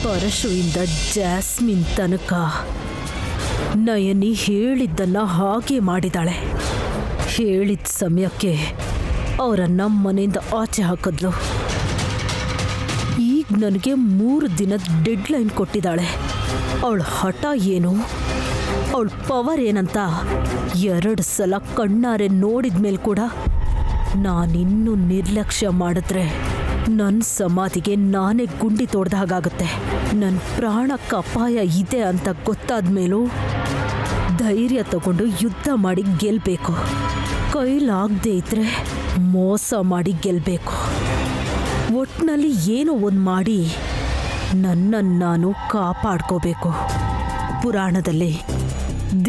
ಪರಶುವಿಂದ jasmine ತನಕ ನಯನಿ ಹೇಳಿದ್ದನ್ನ ಹಾಗೆ ಮಾಡಿದಾಳೆ. ಹೇಳಿದ ಸಮಯಕ್ಕೆ ಅವರನ್ನ ಮನೆಯಿಂದ ಆಚೆ ಹಾಕಿದ್ಲು. ಈಗ ನನಗೆ 3 ದಿನದ ಡೆಡ್ಲೈನ್ ಕೊಟ್ಟಿದ್ದಾಳೆ. ಅವಳ ಹಠ ಏನು, ಅವಳ ಪವರ್ ಏನಂತ 2 ಸಲ ಕಣ್ಣಾರೆ ನೋಡಿದ ಮೇಲೆ ಕೂಡ ನಾನಿನ್ನೂ ನಿರ್ಲಕ್ಷ್ಯ ಮಾಡಿದ್ರೆ ನನ್ನ ಸಮಾಧಿಗೆ ನಾನೇ ಗುಂಡಿ ತೋಡ್ದ ಹಾಗಾಗುತ್ತೆ. ನನ್ನ ಪ್ರಾಣಕ್ಕೆ ಅಪಾಯ ಇದೆ ಅಂತ ಗೊತ್ತಾದ ಮೇಲೂ ಧೈರ್ಯ ತಗೊಂಡು ಯುದ್ಧ ಮಾಡಿ ಗೆಲ್ಲಬೇಕು. ಕೈಲಾಗದೇ ಇದ್ರೆ ಮೋಸ ಮಾಡಿ ಗೆಲ್ಲಬೇಕು. ಒಟ್ಟಿನಲ್ಲಿ ಏನೋ ಒಂದು ಮಾಡಿ ನನ್ನನ್ನು ನಾನು ಕಾಪಾಡ್ಕೋಬೇಕು. ಪುರಾಣದಲ್ಲಿ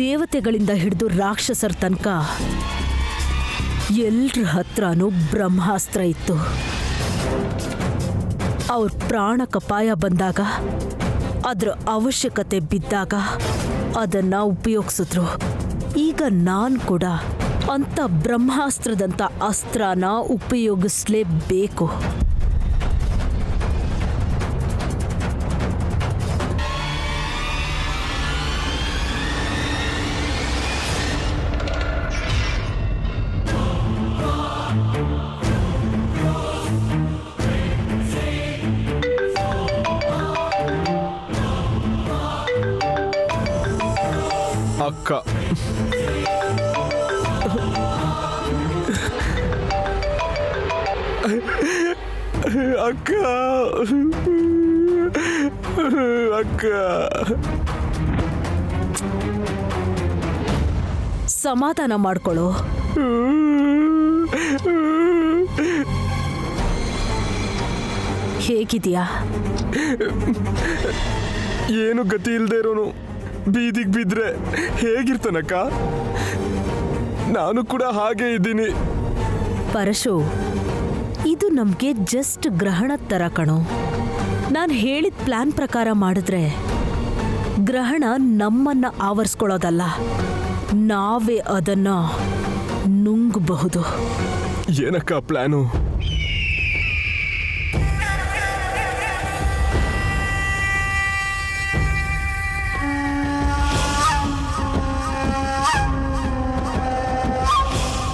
ದೇವತೆಗಳಿಂದ ಹಿಡಿದು ರಾಕ್ಷಸರ ತನಕ ಎಲ್ರ ಹತ್ರನೂ ಬ್ರಹ್ಮಾಸ್ತ್ರ ಇತ್ತು. ಅವ್ರ ಪ್ರಾಣಕ್ಕಪಾಯ ಬಂದಾಗ, ಅದರ ಅವಶ್ಯಕತೆ ಬಿದ್ದಾಗ ಅದನ್ನು ಉಪಯೋಗಿಸಿದ್ರು. ಈಗ ನಾನು ಕೂಡ ಅಂಥ ಬ್ರಹ್ಮಾಸ್ತ್ರದಂಥ ಅಸ್ತ್ರನ ಉಪಯೋಗಿಸಲೇಬೇಕು. ಅಕ್ಕ, ಅಕ್ಕ, ಅಕ್ಕ, ಸಮಾಧಾನ ಮಾಡ್ಕೊಳ್ಳೋ. ಹೇಗಿದೆಯಾ? ಏನು ಗತಿ ಇಲ್ಲದೆ ಇರೋನು ಬೀದಿಗೆ ಬಿದ್ರೆ ಹೇಗಿರ್ತಾನಕ್ಕ? ನಾನು ಕೂಡ ಹಾಗೆ ಇದ್ದೀನಿ. ಪರಶು, ಇದು ನಮಗೆ ಜಸ್ಟ್ ಗ್ರಹಣದ ಥರ ಕಣೋ. ನಾನು ಹೇಳಿದ ಪ್ಲಾನ್ ಪ್ರಕಾರ ಮಾಡಿದ್ರೆ ಗ್ರಹಣ ನಮ್ಮನ್ನ ಆವರಿಸ್ಕೊಳ್ಳೋದಲ್ಲ, ನಾವೇ ಅದನ್ನ ನುಂಗಬಹುದು. ಏನಕ್ಕ ಪ್ಲಾನು?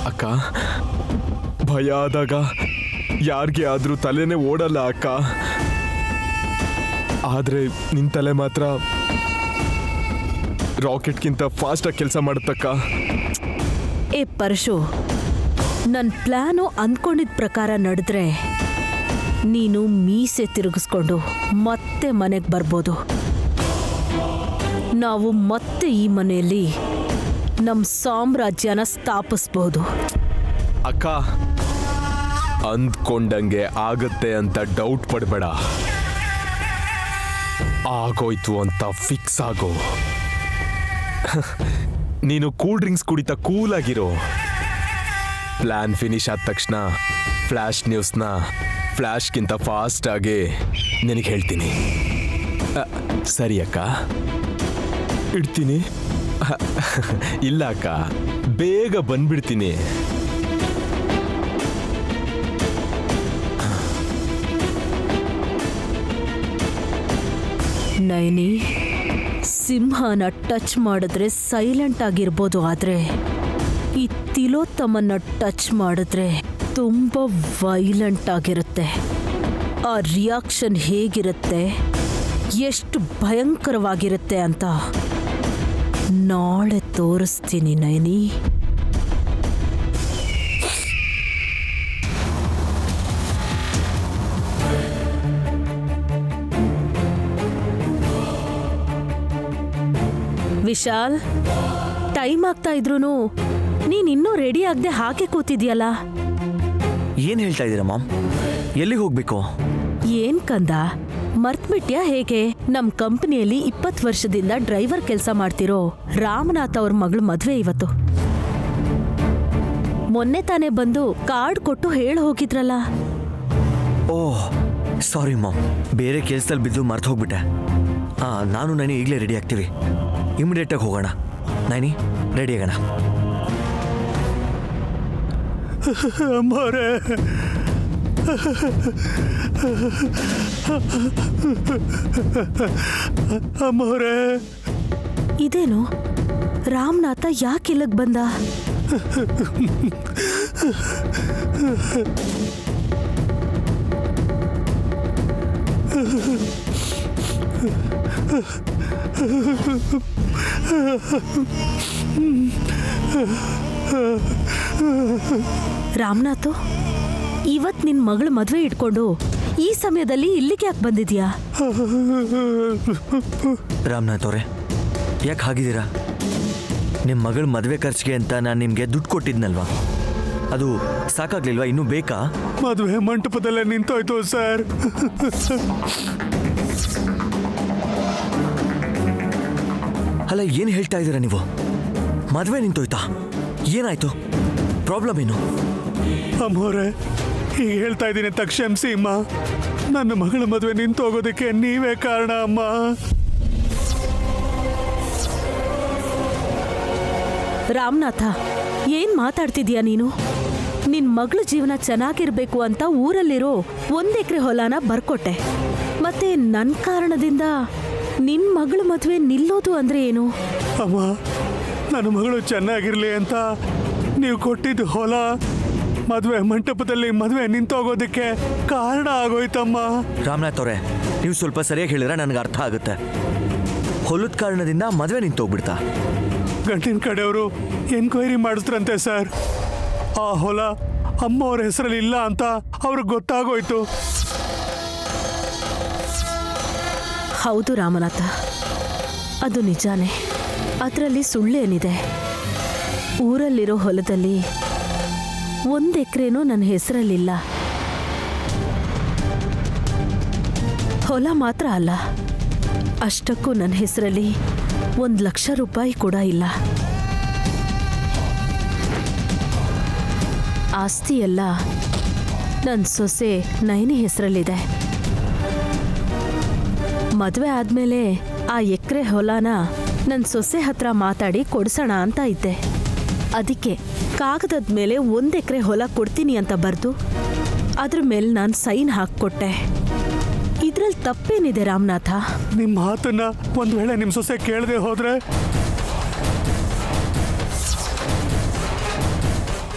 ಅಕ್ಕ, ಭಯ ಆದಾಗ ಯಾರಿಗೆ ಆದ್ರೂ ತಲೆನೇ ಓಡಲ್ಲ ಅಕ್ಕ. ಆದ್ರೆ ನಿನ್ ತಲೆ ಮಾತ್ರ ರಾಕೆಟ್ಗಿಂತ ಫಾಸ್ಟಾಗಿ ಕೆಲಸ ಮಾಡುತ್ತಕ್ಕ. ಏ ಪರಶು, ನನ್ನ ಪ್ಲಾನು ಅಂದ್ಕೊಂಡಿದ್ದ ಪ್ರಕಾರ ನಡೆದ್ರೆ ನೀನು ಮೀಸೆ ತಿರುಗಿಸ್ಕೊಂಡು ಮತ್ತೆ ಮನೆಗೆ ಬರ್ಬೋದು. ನಾವು ಮತ್ತೆ ಈ ಮನೆಯಲ್ಲಿ ನಮ್ಮ ಸಾಮ್ರಾಜ್ಯನ ಸ್ಥಾಪಿಸ್ಬೋದು. ಅಕ್ಕ, ಅಂದ್ಕೊಂಡಂಗೆ ಆಗತ್ತೆ ಅಂತ ಡೌಟ್ ಪಡಬೇಡ. ಆಗೋಯ್ತು ಅಂತ ಫಿಕ್ಸ್ ಆಗೋ. ನೀನು ಕೂಲ್ ಡ್ರಿಂಕ್ಸ್ ಕುಡಿತಾ ಕೂಲಾಗಿರೋ. ಪ್ಲಾನ್ ಫಿನಿಶ್ ಆದ ತಕ್ಷಣ ಫ್ಲ್ಯಾಶ್ ನ್ಯೂಸ್ನ ಫ್ಲ್ಯಾಶ್ಗಿಂತ ಫಾಸ್ಟ್ ಆಗಿ ನಿನಗೆ ಹೇಳ್ತೀನಿ. ಸರಿ ಅಕ್ಕ, ಇಡ್ತೀನಿ. ಇಲ್ಲ ಅಕ್ಕ, ಬೇಗ ಬಂದ್ಬಿಡ್ತೀನಿ. ನಯನಿ, ಸಿಂಹನ ಟಚ್ ಮಾಡಿದ್ರೆ ಸೈಲೆಂಟ್ ಆಗಿರ್ಬೋದು, ಆದರೆ ಈ ತಿಲೋತ್ತಮನ್ನ ಟಚ್ ಮಾಡಿದ್ರೆ ತುಂಬ ವೈಲೆಂಟ್ ಆಗಿರುತ್ತೆ. ಆ ರಿಯಾಕ್ಷನ್ ಹೇಗಿರುತ್ತೆ, ಎಷ್ಟು ಭಯಂಕರವಾಗಿರುತ್ತೆ ಅಂತ ನಾಳೆ ತೋರಿಸ್ತೀನಿ ನಯನಿ. ವಿಶಾಲ್, ಟೈಮ್ ಆಗ್ತಾ ಇದ್ರೂ ನೀನ್ ಇನ್ನೂ ರೆಡಿ ಆಗದೆ ಹಾಗೆ ಕೂತಿದ್ಯಲ್ಲ? ಏನ್ ಹೇಳ್ತಾ ಇದ್ದೀರಾ ಮಾಮ್? ಎಲ್ಲಿಗೆ ಹೋಗ್ಬೇಕು? ಏನ್ ಕಂದ, ಮರ್ತ್ಬಿಟ್ಯಾ ಹೇಗೆ? ನಮ್ ಕಂಪನಿಯಲ್ಲಿ 20 ವರ್ಷದಿಂದ ಡ್ರೈವರ್ ಕೆಲಸ ಮಾಡ್ತಿರೋ ರಾಮನಾಥ್ ಅವ್ರ ಮಗಳು ಮದ್ವೆ ಇವತ್ತು. ಮೊನ್ನೆ ತಾನೇ ಬಂದು ಕಾರ್ಡ್ ಕೊಟ್ಟು ಹೇಳಿ ಹೋಗಿದ್ರಲ್ಲ. ಓಹ್ ಸಾರಿ ಮಾಮ್, ಬೇರೆ ಕೆಲಸದಲ್ಲಿ ಬಿದ್ದು ಮರ್ತು ಹೋಗ್ಬಿಟ್ಟೆ. ನಾನು ನೈನಿ ಈಗಲೇ ರೆಡಿ ಆಗ್ತೀವಿ. ಇಮಿಡಿಯೇಟಾಗಿ ಹೋಗೋಣ. ನೈನಿ, ರೆಡಿ ಆಗೋಣ. ಅಮ್ಮೋರೆ, ಅಮ್ಮೋರೆ, ಇದೇನು ರಾಮನಾಥ ಯಾಕೆ ಇಲ್ಲಿಗೆ ಬಂದ? ರಾಮನಾಥ್, ಇವತ್ ನಿನ್ ಮಗಳ ಮದ್ವೆ ಇಟ್ಕೊಂಡು ಈ ಸಮಯದಲ್ಲಿ ಇಲ್ಲಿಗೆ ಯಾಕೆ ಬಂದಿದ್ಯಾ? ರಾಮನಾಥ್ ಅವರೇ, ಯಾಕೆ ಹಾಗಿದ್ದೀರಾ? ನಿಮ್ಮ ಮಗಳ ಮದುವೆ ಖರ್ಚಿಗೆ ಅಂತ ನಾನು ನಿಮಗೆ ದುಡ್ಡು ಕೊಟ್ಟಿದ್ನಲ್ವಾ, ಅದು ಸಾಕಾಗ್ಲಿಲ್ವಾ? ಇನ್ನೂ ಬೇಕಾ? ಮದುವೆ ಮಂಟಪದಲ್ಲೇ ನಿಂತೋಯ್ತು ಸರ್. ಅಲ್ಲ, ಏನು ಹೇಳ್ತಾ ಇದ್ದೀರಾ ನೀವು? ಮದುವೆ ನಿಂತೋಯ್ತಾ? ಏನಾಯ್ತು? ಪ್ರಾಬ್ಲಮ್ ಏನು? ಅಮ್ಮೋರೆ, ಈಗ ಹೇಳ್ತಾ ಇದ್ದೀನಿ ಅಂತ ಕ್ಷಮಿಸಿ ಅಮ್ಮ. ನನ್ನ ಮಗಳ ಮದುವೆ ನಿಂತು ಹೋಗೋದಕ್ಕೆ ನೀವೇ ಕಾರಣ ಅಮ್ಮ. ರಾಮನಾಥ, ಏನ್ ಮಾತಾಡ್ತಿದ್ಯಾ ನೀನು? ನಿನ್ ಮಗಳ ಜೀವನ ಚೆನ್ನಾಗಿರ್ಬೇಕು ಅಂತ ಊರಲ್ಲಿರೋ 1 ಎಕರೆ ಹೊಲನ ಬರ್ಕೊಟ್ಟೆ. ಮತ್ತೆ ನನ್ ಕಾರಣದಿಂದ ನಿನ್ ಮಗಳ ಮದ್ವೆ ನಿಲ್ಲೋದು ಅಂದ್ರೆ ಏನು? ಅಮ್ಮ, ನನ್ನ ಮಗಳು ಚೆನ್ನಾಗಿರ್ಲಿ ಅಂತ ನೀವು ಕೊಟ್ಟಿದ್ದು ಹೊಲ ಮದುವೆ ಮಂಟಪದಲ್ಲಿ ಮದುವೆ ನಿಂತೋಗೋದಕ್ಕೆ ಕಾರಣ ಆಗೋಯ್ತಮ್ಮ. ರಾಮನಾಥ್ ಅವರೇ, ನೀವು ಸ್ವಲ್ಪ ಸರಿಯಾಗಿ ಹೇಳಿದ್ರೆ ನನಗೆ ಅರ್ಥ ಆಗುತ್ತೆ. ಹೊಲದ ಕಾರಣದಿಂದ ಮದುವೆ ನಿಂತೋಗ್ಬಿಡ್ತಾ? ಗಂಡಿನ ಕಡೆಯವರು ಎನ್ಕ್ವೈರಿ ಮಾಡಿಸ್ರಂತೆ ಸರ್. ಆ ಹೊಲ ಅಮ್ಮ ಅವ್ರ ಹೆಸರಲ್ಲಿ ಇಲ್ಲ ಅಂತ ಅವ್ರಿಗೆ ಗೊತ್ತಾಗೋಯ್ತು. ಹೌದು ರಾಮನಾಥ, ಅದು ನಿಜಾನೇ. ಅದರಲ್ಲಿ ಸುಳ್ಳೇನಿದೆ? ಊರಲ್ಲಿರೋ ಹೊಲದಲ್ಲಿ 1 ಎಕರೆನೂ ನನ್ನ ಹೆಸರಲ್ಲಿಲ್ಲ. ಹೊಲ ಮಾತ್ರ ಅಲ್ಲ, ಅಷ್ಟಕ್ಕೂ ನನ್ನ ಹೆಸರಲ್ಲಿ 1 ಲಕ್ಷ ರೂಪಾಯಿ ಕೂಡ ಇಲ್ಲ. ಆಸ್ತಿ ಎಲ್ಲ ನನ್ನ ಸೊಸೆ ನೈನಿ ಹೆಸರಲ್ಲಿದೆ. ಮದುವೆ ಆದ್ಮೇಲೆ ಆ ಎಕರೆ ಹೊಲನ ನನ್ನ ಸೊಸೆ ಹತ್ರ ಮಾತಾಡಿ ಕೊಡ್ಸೋಣ ಅಂತ ಇದ್ದೆ. ಅದಕ್ಕೆ ಕಾಗದದ ಮೇಲೆ 1 ಎಕರೆ ಹೊಲ ಕೊಡ್ತೀನಿ ಅಂತ ಬರೆದು ಅದ್ರ ಮೇಲೆ ನಾನು ಸೈನ್ ಹಾಕ್ಕೊಟ್ಟೆ. ಇದ್ರಲ್ಲಿ ತಪ್ಪೇನಿದೆ ರಾಮನಾಥ? ನಿಮ್ಮ ಮಾತನ್ನ ಒಂದ್ ವೇಳೆ ನಿಮ್ಮ ಸೊಸೆ ಕೇಳದೆ ಹೋದ್ರೆ,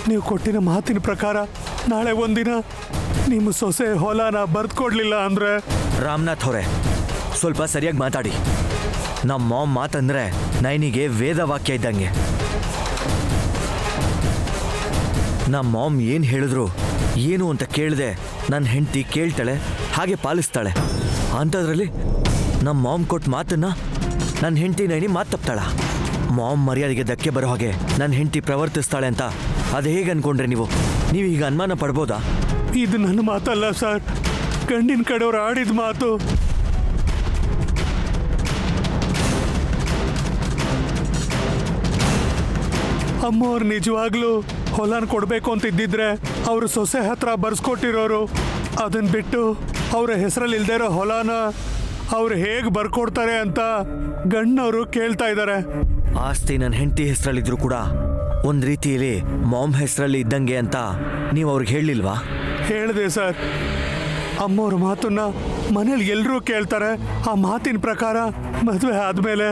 ನೀವು ಕೊಟ್ಟಿನ ಮಾತಿನ ಪ್ರಕಾರ ನಾಳೆ ಒಂದಿನ ನಿಮ್ಮ ಸೊಸೆ ಹೊಲನ ಬರ್ದ್ಕೊಡ್ಲಿಲ್ಲ ಅಂದ್ರೆ? ರಾಮನಾಥ್ ಅವರೇ, ಸ್ವಲ್ಪ ಸರಿಯಾಗಿ ಮಾತಾಡಿ. ನಮ್ಮ ಮಾಮ್ ಮಾತಂದ್ರೆ ನೈನಿಗೆ ವೇದವಾಕ್ಯ ಇದ್ದಂಗೆ. ನಮ್ಮ ಮಾಮ್ ಏನು ಹೇಳಿದ್ರು ಏನು ಅಂತ ಕೇಳದೆ ನನ್ನ ಹೆಂಡತಿ ಕೇಳ್ತಾಳೆ, ಹಾಗೆ ಪಾಲಿಸ್ತಾಳೆ. ಅಂಥದ್ರಲ್ಲಿ ನಮ್ಮ ಮಾಮ್ ಕೊಟ್ಟ ಮಾತನ್ನ ನನ್ನ ಹೆಂಡತಿ ನೈನಿ ಮಾತು ತಪ್ತಾಳ. ಮಾಮ್ ಮರ್ಯಾದೆಗೆ ಧಕ್ಕೆ ಬರೋ ಹಾಗೆ ನನ್ನ ಹೆಂಡತಿ ಪ್ರವರ್ತಿಸ್ತಾಳೆ ಅಂತ ಅದು ಹೇಗೆ ಅನ್ಕೊಂಡ್ರೆ ನೀವು ಈಗ ಅನುಮಾನ ಪಡ್ಬೋದಾ? ಇದು ನನ್ನ ಮಾತಲ್ಲ ಸರ್, ಗಂಡಿನ ಕಡೆಯವ್ರು ಆಡಿದ ಮಾತು. ಅಮ್ಮವ್ರು ನಿಜವಾಗ್ಲೂ ಹೊಲನ ಕೊಡ್ಬೇಕು ಅಂತ ಇದ್ದಿದ್ರೆ ಅವರು ಸೊಸೆ ಹತ್ರ ಬರ್ಸ್ಕೊಟ್ಟಿರೋರು. ಅದನ್ನ ಬಿಟ್ಟು ಅವ್ರ ಹೆಸರಲ್ಲಿ ಇಲ್ದೇ ಇರೋ ಹೊಲನ ಅವ್ರು ಹೇಗೆ ಬರ್ಕೊಡ್ತಾರೆ ಅಂತ ಗಂಡನವರು ಕೇಳ್ತಾ ಇದ್ದಾರೆ. ಆಸ್ತಿ ನನ್ನ ಹೆಂಡತಿ ಹೆಸರಲ್ಲಿದ್ರು ಕೂಡ ಒಂದು ರೀತಿಯಲ್ಲಿ ಮಾಮ್ ಹೆಸರಲ್ಲಿ ಇದ್ದಂಗೆ ಅಂತ ನೀವು ಅವ್ರಿಗೆ ಹೇಳಲಿಲ್ವಾ? ಹೇಳಿದೆ ಸರ್. ಅಮ್ಮವ್ರ ಮಾತನ್ನ ಮನೇಲಿ ಎಲ್ಲರೂ ಕೇಳ್ತಾರೆ. ಆ ಮಾತಿನ ಪ್ರಕಾರ ಮದುವೆ ಆದ್ಮೇಲೆ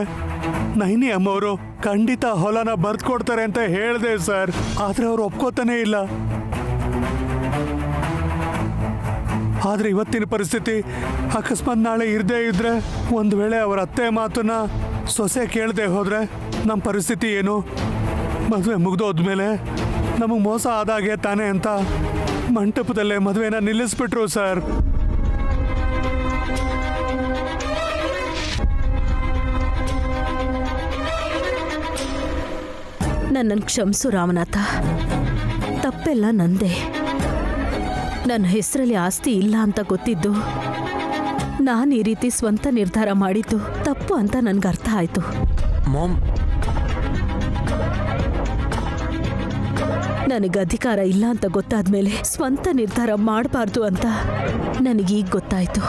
ನೈನಿ ಅಮ್ಮವರು ಖಂಡಿತ ಹೊಲನ ಬರ್ದ್ಕೊಡ್ತಾರೆ ಅಂತ ಹೇಳಿದೆ ಸರ್. ಆದ್ರೆ ಅವ್ರು ಒಪ್ಕೋತಾನೆ ಇಲ್ಲ. ಆದ್ರೆ ಇವತ್ತಿನ ಪರಿಸ್ಥಿತಿ ಅಕಸ್ಮಾತ್ ನಾಳೆ ಇರದೇ ಇದ್ರೆ, ಒಂದು ವೇಳೆ ಅವರ ಅತ್ತೆ ಮಾತನ್ನ ಸೊಸೆ ಕೇಳದೆ ಹೋದ್ರೆ ನಮ್ಮ ಪರಿಸ್ಥಿತಿ ಏನು? ಮದುವೆ ಮುಗ್ದೋದ್ಮೇಲೆ ನಮಗೆ ಮೋಸ ಆದಾಗೆ ತಾನೆ ಅಂತ ಮಂಟಪದಲ್ಲೇ ಮದುವೆನ ನಿಲ್ಲಿಸ್ಬಿಟ್ರು ಸರ್. ನನ್ನನ್ನು ಕ್ಷಮಿಸು ರಾಮನಾಥ, ತಪ್ಪೆಲ್ಲ ನಂದೇ. ನನ್ನ ಹೆಸರಲ್ಲಿ ಆಸ್ತಿ ಇಲ್ಲ ಅಂತ ಗೊತ್ತಿದ್ದು ನಾನು ಈ ರೀತಿ ಸ್ವಂತ ನಿರ್ಧಾರ ಮಾಡಿದ್ದು ತಪ್ಪು ಅಂತ ನನ್ಗೆ ಅರ್ಥ ಆಯ್ತು. ಮಾಮ್, ನನಗೆ ಅಧಿಕಾರ ಇಲ್ಲ ಅಂತ ಗೊತ್ತಾದ್ಮೇಲೆ ಸ್ವಂತ ನಿರ್ಧಾರ ಮಾಡಬಾರ್ದು ಅಂತ ನನಗೀಗ ಗೊತ್ತಾಯ್ತು.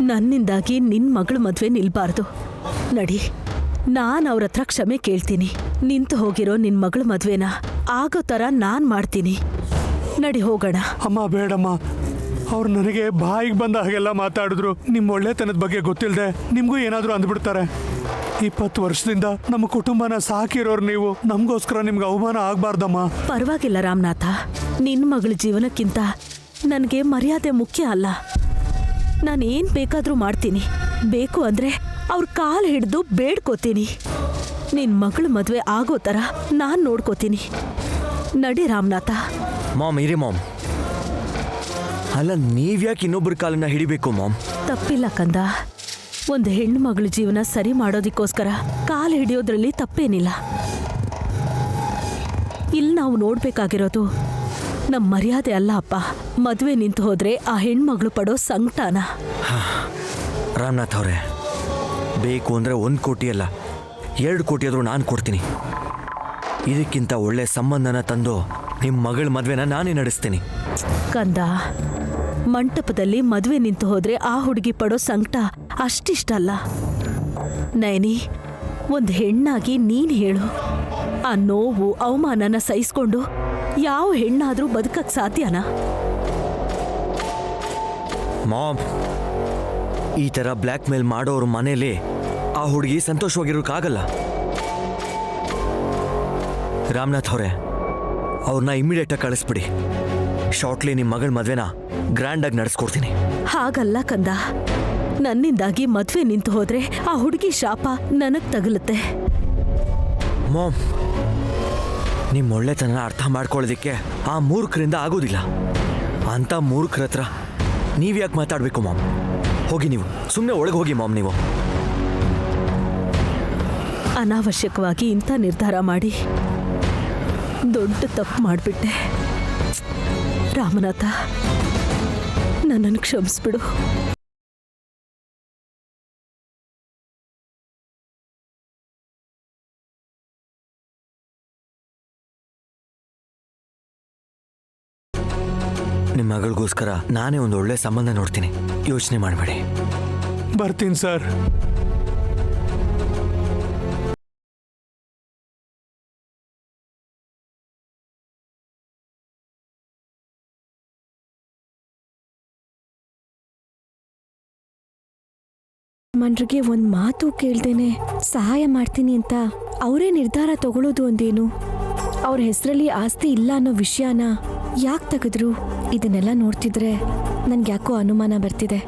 ನನ್ನಿಂದಾಗಿ ನಿನ್ನ ಮಗಳ ಮದುವೆ ನಿಲ್ಬಾರ್ದು. ನಡಿ, ನಾನು ಅವ್ರ ಹತ್ರ ಕ್ಷಮೆ ಕೇಳ್ತೀನಿ. ನಿಂತು ಹೋಗಿರೋ ನಿನ್ನ ಮಗಳ ಮದುವೆನ ಆಗೋ ಥರ ನಾನು ಮಾಡ್ತೀನಿ. ನಡಿ ಹೋಗೋಣ. ಅಮ್ಮ ಬೇಡಮ್ಮ, ಅವ್ರು ನನಗೆ ಬಾಯಿಗೆ ಬಂದ ಹಾಗೆಲ್ಲ ಮಾತಾಡಿದ್ರು. ನಿಮ್ಮ ಒಳ್ಳೆತನದ ಬಗ್ಗೆ ಗೊತ್ತಿಲ್ಲದೆ ನಿಮಗೂ ಏನಾದರೂ ಅಂದ್ಬಿಡ್ತಾರೆ. 20 ವರ್ಷದಿಂದ ನಮ್ಮ ಕುಟುಂಬನ ಸಾಕಿರೋರು ನೀವು, ನಮಗೋಸ್ಕರ ನಿಮ್ಗೆ ಅವಮಾನ ಆಗಬಾರ್ದಮ್ಮ. ಪರವಾಗಿಲ್ಲ ರಾಮನಾಥ, ನಿನ್ನ ಮಗಳ ಜೀವನಕ್ಕಿಂತ ನನಗೆ ಮರ್ಯಾದೆ ಮುಖ್ಯ ಅಲ್ಲ. ನಾನೇನು ಬೇಕಾದರೂ ಮಾಡ್ತೀನಿ. ಬೇಕು ಅಂದರೆ ಅವ್ರ ಕಾಲು ಹಿಡಿದು ಬೇಡ್ಕೋತೀನಿ. ನಿನ್ನ ಮಗಳ ಮದುವೆ ಆಗೋ ಥರ ನಾನು ನೋಡ್ಕೋತೀನಿ. ನಡಿ ರಾಮನಾಥ. ಮಾಮ್ ಇರಿ ಮಾಮ್. ಅಲ್ಲ, ನೀವ್ಯಾಕೆ ಇನ್ನೊಬ್ಬರ ಕಾಲನ್ನ ಹಿಡಿಬೇಕು ಮಾಮ್? ತಪ್ಪಿಲ್ಲ ಕಂದ. ಒಂದು ಹೆಣ್ಣು ಮಗಳ ಜೀವನ ಸರಿ ಮಾಡೋದಕ್ಕೋಸ್ಕರ ಕಾಲು ಹಿಡಿಯೋದ್ರಲ್ಲಿ ತಪ್ಪೇನಿಲ್ಲ. ಇಲ್ಲಿ ನಾವು ನೋಡ್ಬೇಕಾಗಿರೋದು ನಮ್ಮ ಮರ್ಯಾದೆ ಅಲ್ಲ ಅಪ್ಪ. ಮದುವೆ ನಿಂತು ಹೋದ್ರೆ ಆ ಹೆಣ್ಮಗಳು ಪಡೋ ಸಂಕಟನ. ರಾಮನಾಥ್ ಅವರೇ, ಬೇಕು ಅಂದರೆ 1 ಕೋಟಿ ಅಲ್ಲ 2 ಕೋಟಿ ಆದರೂ ನಾನು ಕೊಡ್ತೀನಿ. ಇದಕ್ಕಿಂತ ಒಳ್ಳೆ ಸಂಬಂಧನ ತಂದು ನಿಮ್ಮ ಮಗಳ ಮದುವೆನ ನಾನೇ ನಡೆಸ್ತೀನಿ. ಕಂದ, ಮಂಟಪದಲ್ಲಿ ಮದುವೆ ನಿಂತು ಹೋದ್ರೆ ಆ ಹುಡುಗಿ ಪಡೋ ಸಂಕಟ ಅಷ್ಟಿಷ್ಟಲ್ಲ. ನೈನಿ, ಒಂದು ಹೆಣ್ಣಾಗಿ ನೀನು ಹೇಳು, ಆ ನೋವು ಅವಮಾನನ ಸಹಿಸ್ಕೊಂಡು ಯಾವ ಹೆಣ್ಣಾದ್ರೂ ಬದುಕಕ್ಕೆ ಸಾಧ್ಯನಾ? ಮಾಮ್, ಈ ಥರ ಬ್ಲ್ಯಾಕ್ ಮೇಲ್ ಮಾಡೋರು ಮನೇಲಿ ಆ ಹುಡುಗಿ ಸಂತೋಷವಾಗಿರೋಕ್ಕಾಗಲ್ಲ. ರಾಮನಾಥ್ ಅವರೇ, ಅವ್ರನ್ನ ಇಮಿಡಿಯೇಟಾಗಿ ಕಳಿಸ್ಬಿಡಿ. ಶಾರ್ಟ್ಲಿ ನಿಮ್ಮ ಮಗಳ ಮದುವೆನ ಗ್ರ್ಯಾಂಡಾಗಿ ನಡೆಸ್ಕೊಡ್ತೀನಿ. ಹಾಗಲ್ಲ ಕಂದ, ನನ್ನಿಂದಾಗಿ ಮದುವೆ ನಿಂತು ಹೋದ್ರೆ ಆ ಹುಡುಗಿ ಶಾಪ ನನಗ್ ತಗಲುತ್ತೆ. ಮಾಮ್, ನಿಮ್ಮ ಒಳ್ಳೆತನ ಅರ್ಥ ಮಾಡ್ಕೊಳ್ಳೋದಕ್ಕೆ ಆ ಮೂರ್ಖರಿಂದ ಆಗೋದಿಲ್ಲ. ಅಂಥ ಮೂರ್ಖರ ಹತ್ರ ನೀವ್ಯಾಕೆ ಮಾತಾಡಬೇಕು ಮಾಮ್? ಹೋಗಿ, ನೀವು ಸುಮ್ಮನೆ ಒಳಗೆ ಹೋಗಿ ಮಾಮ್. ನೀವು ಅನಾವಶ್ಯಕವಾಗಿ ಇಂಥ ನಿರ್ಧಾರ ಮಾಡಿ ದೊಡ್ಡ ತಪ್ಪು ಮಾಡಿಬಿಟ್ಟೆ. ರಾಮನಾಥ, ನನ್ನನ್ನು ಕ್ಷಮಿಸ್ಬಿಡು. ನಿಮ್ಮ ಮಗಳಿಗೋಸ್ಕರ ನಾನೇ ಒಂದು ಒಳ್ಳೆ ಸಂಬಂಧ ನೋಡ್ತೀನಿ. ಯೋಚನೆ ಮಾಡಬೇಡಿ. ಬರ್ತೀನಿ ಸರ್. ಮನ್ರಿಗೆ ಒಂದು ಮಾತು ಕೇಳ್ದೇನೆ ಸಹಾಯ ಮಾಡ್ತೀನಿ ಅಂತ ಅವರೇ ನಿರ್ಧಾರ ತಗೊಳ್ಳೋದು ಒಂದೇನು? ಅವ್ರ ಹೆಸರಲ್ಲಿ ಆಸ್ತಿ ಇಲ್ಲ ಅನ್ನೋ ವಿಷಯನ ಯಾಕೆ ತೆಗೆದ್ರು? ಇದನ್ನೆಲ್ಲ ನೋಡ್ತಿದ್ರೆ ನನ್ಗೆ ಯಾಕೋ ಅನುಮಾನ ಬರ್ತಿದೆ.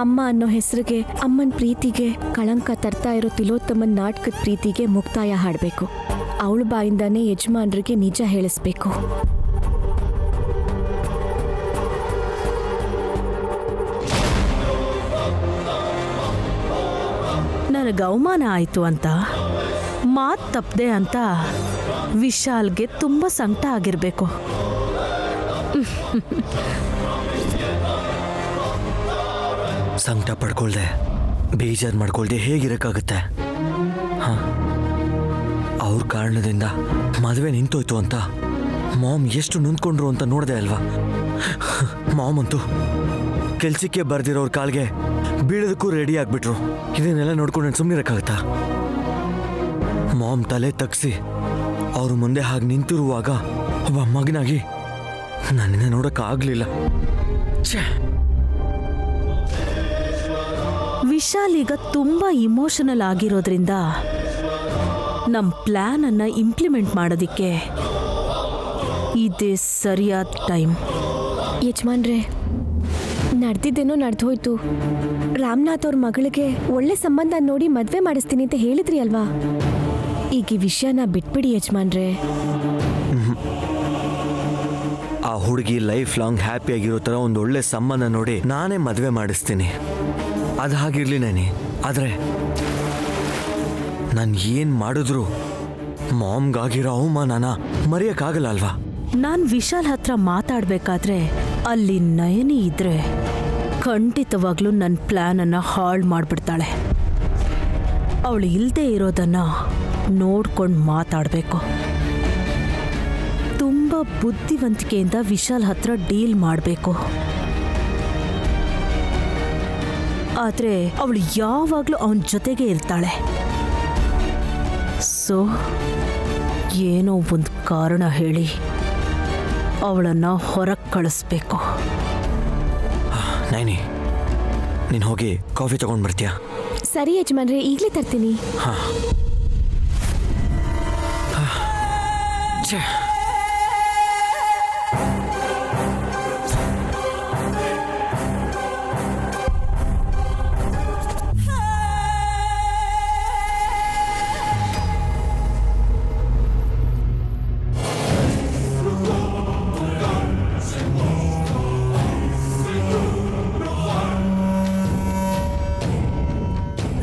ಅಮ್ಮ ಅನ್ನೋ ಹೆಸರಿಗೆ, ಅಮ್ಮನ ಪ್ರೀತಿಗೆ ಕಳಂಕ ತರ್ತಾ ಇರೋ ತಿಲೋತ್ತಮನ್ ನಾಟಕದ ಪ್ರೀತಿಗೆ ಮುಕ್ತಾಯ ಹಾಡಬೇಕು. ಅವಳ ಬಾಯಿಂದಾನೇ ಯಜಮಾನ್ರಿಗೆ ನಿಜ ಹೇಳಿಸ್ಬೇಕು. ನನಗೆ ಅವಮಾನ ಆಯಿತು ಅಂತ, ಮಾತು ತಪ್ಪದೆ ಅಂತ ವಿಶಾಲ್ಗೆ ತುಂಬ ಸಂಕಟ ಆಗಿರಬೇಕು. ಸಂಕಟ ಪಡ್ಕೊಳ್ದೆ, ಬೇಜಾರು ಮಾಡ್ಕೊಳ್ದೆ ಹೇಗಿರೋಕ್ಕಾಗುತ್ತೆ? ಹಾಂ, ಅವ್ರ ಕಾರಣದಿಂದ ಮದುವೆ ನಿಂತೋಯ್ತು ಅಂತ ಮಾಮ್ ಎಷ್ಟು ನೊಂದ್ಕೊಂಡ್ರು ಅಂತ ನೋಡಿದೆ ಅಲ್ವಾ? ಮಾಮ್ ಅಂತೂ ಕೆಲ್ಸಕ್ಕೆ ಬರ್ದಿರೋರ ಕಾಲ್ಗೆ ಬೀಳೋದಕ್ಕೂ ರೆಡಿ ಆಗ್ಬಿಟ್ರು. ಇದನ್ನೆಲ್ಲ ನೋಡ್ಕೊಂಡು ನಾನು ಸುಮ್ಮನೆ ಇರೋಕ್ಕಾಗತ್ತಾ? ಮಾಮ್ ತಲೆ ತಗ್ಸಿ ಅವ್ರ ಮುಂದೆ ಹಾಗೆ ನಿಂತಿರುವಾಗ ಒಬ್ಬ ಮಗನಾಗಿ ನನ್ನನ್ನು ನೋಡೋಕ್ಕಾಗಲಿಲ್ಲ. ವಿಶಾಲ್ ಈಗ ತುಂಬ ಇಮೋಷನಲ್ ಆಗಿರೋದ್ರಿಂದ ನಮ್ಮ ಪ್ಲ್ಯಾನ್ ಅನ್ನ ಇಂಪ್ಲಿಮೆಂಟ್ ಮಾಡೋದಿಕ್ಕೆ ಇದೇ ಸರಿಯಾದ ಟೈಮ್. ಯಜಮಾನ್ರೆ, ನಡೆದಿದ್ದೇನೋ ನಡೆದೋಯ್ತು. ರಾಮನಾಥ್ ಅವ್ರ ಮಗಳಿಗೆ ಒಳ್ಳೆ ಸಂಬಂಧ ನೋಡಿ ಮದುವೆ ಮಾಡಿಸ್ತೀನಿ ಅಂತ ಹೇಳಿದ್ರಿ ಅಲ್ವಾ? ಈಗ ಈ ವಿಷಯನ ಬಿಟ್ಬಿಡಿ ಯಜಮಾನ್ರೆ. ಆ ಹುಡುಗಿ ಲೈಫ್ ಲಾಂಗ್ ಹ್ಯಾಪಿ ಆಗಿರೋ ಥರ ಒಂದು ಒಳ್ಳೆ ಸಂಬಂಧ ನೋಡಿ ನಾನೇ ಮದುವೆ ಮಾಡಿಸ್ತೀನಿ. ಅದು ಹಾಗಿರ್ಲಿ ನಾನಿ. ಆದರೆ ನಾನು ಏನು ಮಾಡಿದ್ರು ಮಾಮ್ಗಾಗಿರೋ ಅವಮಾನನ ಮರೆಯೋಕ್ಕಾಗಲ್ಲ ಅಲ್ವಾ? ನಾನು ವಿಶಾಲ್ ಹತ್ರ ಮಾತಾಡ್ಬೇಕಾದ್ರೆ ಅಲ್ಲಿ ನಯನಿ ಇದ್ರೆ ಖಂಡಿತವಾಗ್ಲೂ ನನ್ನ ಪ್ಲ್ಯಾನನ್ನು ಹಾಳು ಮಾಡಿಬಿಡ್ತಾಳೆ. ಅವಳು ಇಲ್ಲದೆ ಇರೋದನ್ನ ನೋಡ್ಕೊಂಡು ಮಾತಾಡಬೇಕು. ತುಂಬ ಬುದ್ಧಿವಂತಿಕೆಯಿಂದ ವಿಶಾಲ್ ಹತ್ರ ಡೀಲ್ ಮಾಡಬೇಕು. ಆದರೆ ಅವಳು ಯಾವಾಗಲೂ ಅವನ ಜೊತೆಗೆ ಇರ್ತಾಳೆ. ಸೊ ಏನೋ ಒಂದು ಕಾರಣ ಹೇಳಿ ಅವಳನ್ನು ಹೊರಗೆ ಕಳಿಸ್ಬೇಕು. ನೈನಿ, ನೀನು ಹೋಗಿ ಕಾಫಿ ತಗೊಂಡು ಬರ್ತೀಯಾ? ಸರಿ ಯಜಮಾನ್ರೆ, ಈಗಲೇ ತರ್ತೀನಿ. ಹಾಂ.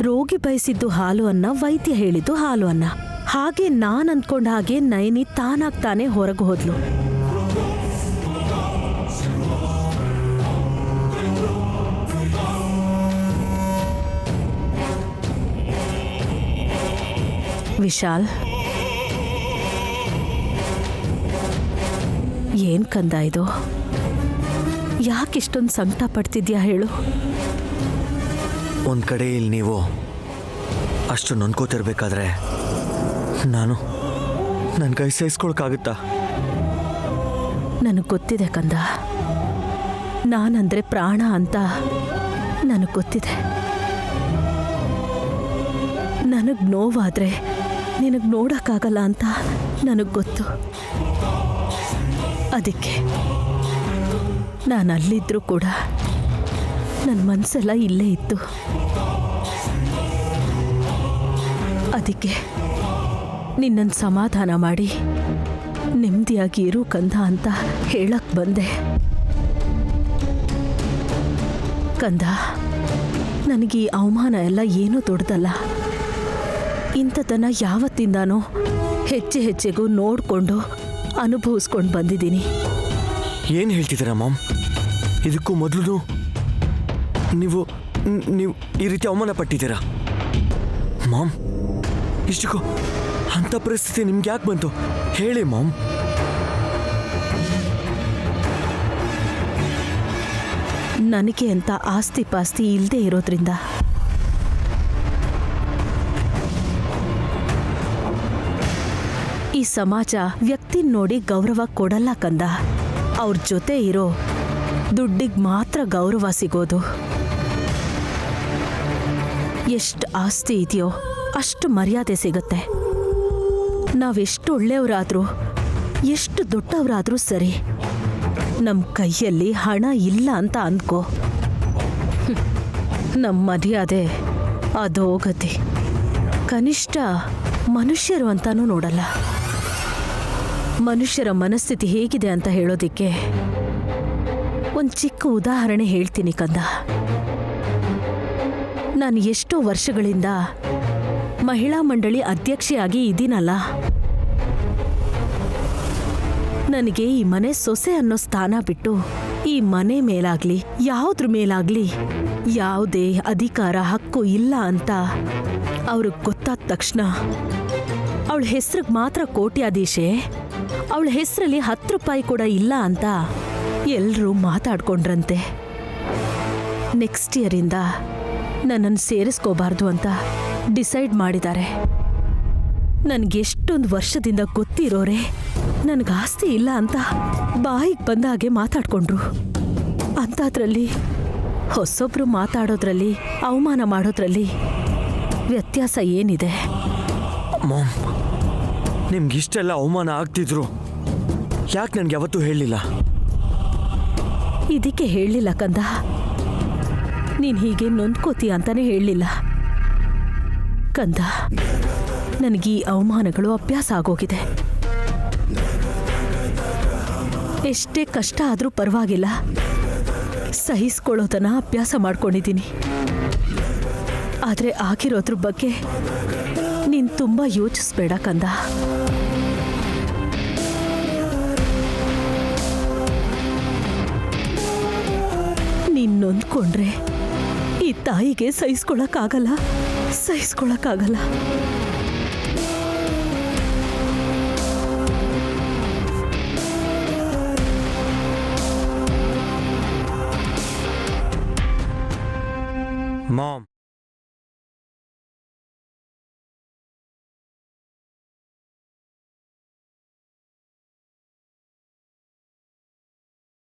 ರೋಗಿ ಬಯಸಿದ್ದು ಹಾಲು ಅನ್ನ, ವೈದ್ಯ ಹೇಳಿದ್ದು ಹಾಲು ಅನ್ನ. ಹಾಗೆ ನಾನ್ ಅಂದ್ಕೊಂಡ ಹಾಗೆ ನೈನಿ ತಾನಾಗ್ತಾನೆ ಹೊರಗೆ ಹೋದ್ಲು. ವಿಶಾಲ್, ಏನ್ ಕಂದ ಇದು? ಯಾಕಿಷ್ಟೊಂದು ಸಂಕಟ ಪಡ್ತಿದ್ಯಾ ಹೇಳು? ಒಂದು ಕಡೆ ಇಲ್ಲಿ ನೀವು ಅಷ್ಟು ನೊಂದ್ಕೋತಿರ್ಬೇಕಾದ್ರೆ ನಾನು ನನ್ನ ಕೈ ಸಹಿಸ್ಕೊಳಕ್ಕಾಗುತ್ತಾ? ನನಗೆ ಗೊತ್ತಿದೆ ಕಂದ, ನಾನಂದ್ರೆ ಪ್ರಾಣ ಅಂತ ನನಗೆ ಗೊತ್ತಿದೆ. ನನಗೆ ನೋವಾದ್ರೆ ನಿನಗೆ ನೋಡೋಕ್ಕಾಗಲ್ಲ ಅಂತ ನನಗೆ ಗೊತ್ತು. ಅದಕ್ಕೆ ನಾನು ಅಲ್ಲಿದ್ದರೂ ಕೂಡ ನನ್ನ ಮನಸ್ಸೆಲ್ಲ ಇಲ್ಲೇ ಇತ್ತು. ಅದಕ್ಕೆ ನಿನ್ನನ್ನು ಸಮಾಧಾನ ಮಾಡಿ ನೆಮ್ಮದಿಯಾಗಿ ಇರು ಕಂದ ಅಂತ ಹೇಳಕ್ ಬಂದೆ. ಕಂದ, ನನಗೆ ಈ ಅವಮಾನ ಎಲ್ಲ ಏನೂ ದೊಡ್ಡದಲ್ಲ. ಇಂಥದನ್ನು ಯಾವತ್ತಿಂದಾನೋ ಹೆಜ್ಜೆ ಹೆಜ್ಜೆಗೂ ನೋಡಿಕೊಂಡು ಅನುಭವಿಸ್ಕೊಂಡು ಬಂದಿದ್ದೀನಿ. ಏನು ಹೇಳ್ತಿದ್ದೀರಾ ಮಾಮ್? ಇದಕ್ಕೂ ಮೊದಲು ನೀವು ಈ ರೀತಿ ಅವಮಾನ ಪಟ್ಟಿದ್ದೀರಾ ಮಾಮ್? ಇಷ್ಟಕ್ಕೂ ಅಂಥ ಪರಿಸ್ಥಿತಿ ನಿಮ್ಗೆ ಯಾಕೆ ಬಂತು ಹೇಳಿ ಮಾಮ್? ನನಗೆ ಅಂತ ಆಸ್ತಿ ಪಾಸ್ತಿ ಇಲ್ಲದೆ ಇರೋದ್ರಿಂದ ಈ ಸಮಾಜ ವ್ಯಕ್ತಿನ ನೋಡಿ ಗೌರವ ಕೊಡಲ್ಲ ಕಂದ. ಅವ್ರ ಜೊತೆ ಇರೋ ದುಡ್ಡಿಗೆ ಮಾತ್ರ ಗೌರವ ಸಿಗೋದು. ಎಷ್ಟು ಆಸ್ತಿ ಇದೆಯೋ ಅಷ್ಟು ಮರ್ಯಾದೆ ಸಿಗುತ್ತೆ. ನಾವೆಷ್ಟು ಒಳ್ಳೆಯವರಾದರೂ, ಎಷ್ಟು ದೊಡ್ಡವರಾದರೂ ಸರಿ, ನಮ್ಮ ಕೈಯಲ್ಲಿ ಹಣ ಇಲ್ಲ ಅಂತ ಅಂದ್ಕೋ, ನಮ್ಮ ಮರ್ಯಾದೆ ಅಧೋಗತಿ. ಕನಿಷ್ಠ ಮನುಷ್ಯರು ಅಂತಾನೂ ನೋಡಲ್ಲ. ಮನುಷ್ಯರ ಮನಸ್ಥಿತಿ ಹೇಗಿದೆ ಅಂತ ಹೇಳೋದಿಕ್ಕೆ ಒಂದು ಚಿಕ್ಕ ಉದಾಹರಣೆ ಹೇಳ್ತೀನಿ ಕಂದ. ನಾನು ಎಷ್ಟೋ ವರ್ಷಗಳಿಂದ ಮಹಿಳಾ ಮಂಡಳಿ ಅಧ್ಯಕ್ಷೆಯಾಗಿ ಇದ್ದೀನಲ್ಲ. ನನಗೆ ಈ ಮನೆ ಸೊಸೆ ಅನ್ನೋ ಸ್ಥಾನ ಬಿಟ್ಟು ಈ ಮನೆ ಮೇಲಾಗ್ಲಿ ಯಾವುದ್ರ ಮೇಲಾಗ್ಲಿ ಯಾವುದೇ ಅಧಿಕಾರ ಹಕ್ಕು ಇಲ್ಲ ಅಂತ ಅವ್ರಿಗೆ ಗೊತ್ತಾದ ತಕ್ಷಣ ಅವಳ ಹೆಸ್ರಿಗೆ ಮಾತ್ರ ಕೋಟ್ಯಾಧೀಶೆ, ಅವಳ ಹೆಸರಲ್ಲಿ 10 ರೂಪಾಯಿ ಕೂಡ ಇಲ್ಲ ಅಂತ ಎಲ್ಲರೂ ಮಾತಾಡ್ಕೊಂಡ್ರಂತೆ. ನೆಕ್ಸ್ಟ್ ಇಯರಿಂದ ನನ್ನನ್ನು ಸೇರಿಸ್ಕೋಬಾರ್ದು ಅಂತ ಡಿಸೈಡ್ ಮಾಡಿದ್ದಾರೆ. ನನಗೆಷ್ಟೊಂದು ವರ್ಷದಿಂದ ಗೊತ್ತಿರೋರೆ ನನಗೆ ಆಸ್ತಿ ಇಲ್ಲ ಅಂತ ಬಾಯಿಗೆ ಬಂದ ಹಾಗೆ ಮಾತಾಡ್ಕೊಂಡ್ರು. ಅಂಥದ್ರಲ್ಲಿ ಹೊಸೊಬ್ರು ಮಾತಾಡೋದ್ರಲ್ಲಿ, ಅವಮಾನ ಮಾಡೋದ್ರಲ್ಲಿ ವ್ಯತ್ಯಾಸ ಏನಿದೆ? ಮಾಮ್, ನಿಮ್ಗೆ ಇಷ್ಟೆಲ್ಲ ಅವಮಾನ ಆಗ್ತಿದ್ರು ಯಾಕೆ ನನಗೆ ಯಾವತ್ತೂ ಹೇಳಲಿಲ್ಲ? ಇದಕ್ಕೆ ಹೇಳಲಿಲ್ಲ ಕಂದ. ನೀನು ಹೀಗೆ ನೊಂದ್ಕೋತೀಯ ಅಂತಾನೆ ಹೇಳಲಿಲ್ಲ ಕಂದ. ನನಗೆ ಈ ಅವಮಾನಗಳು ಅಭ್ಯಾಸ ಆಗೋಗಿದೆ. ಎಷ್ಟೇ ಕಷ್ಟ ಆದರೂ ಪರವಾಗಿಲ್ಲ, ಸಹಿಸ್ಕೊಳ್ಳೋದನ್ನ ಅಭ್ಯಾಸ ಮಾಡ್ಕೊಂಡಿದ್ದೀನಿ. ಆದರೆ ಆಗಿರೋದ್ರ ಬಗ್ಗೆ ನೀನು ತುಂಬ ಯೋಚಿಸ್ಬೇಡ ಕಂದ. ನೀನು ನೊಂದ್ಕೊಂಡ್ರೆ ಈ ತಾಯಿಗೆ ಸಹಿಸ್ಕೊಳಕ್ಕಾಗಲ್ಲ. ಮಾಮ್,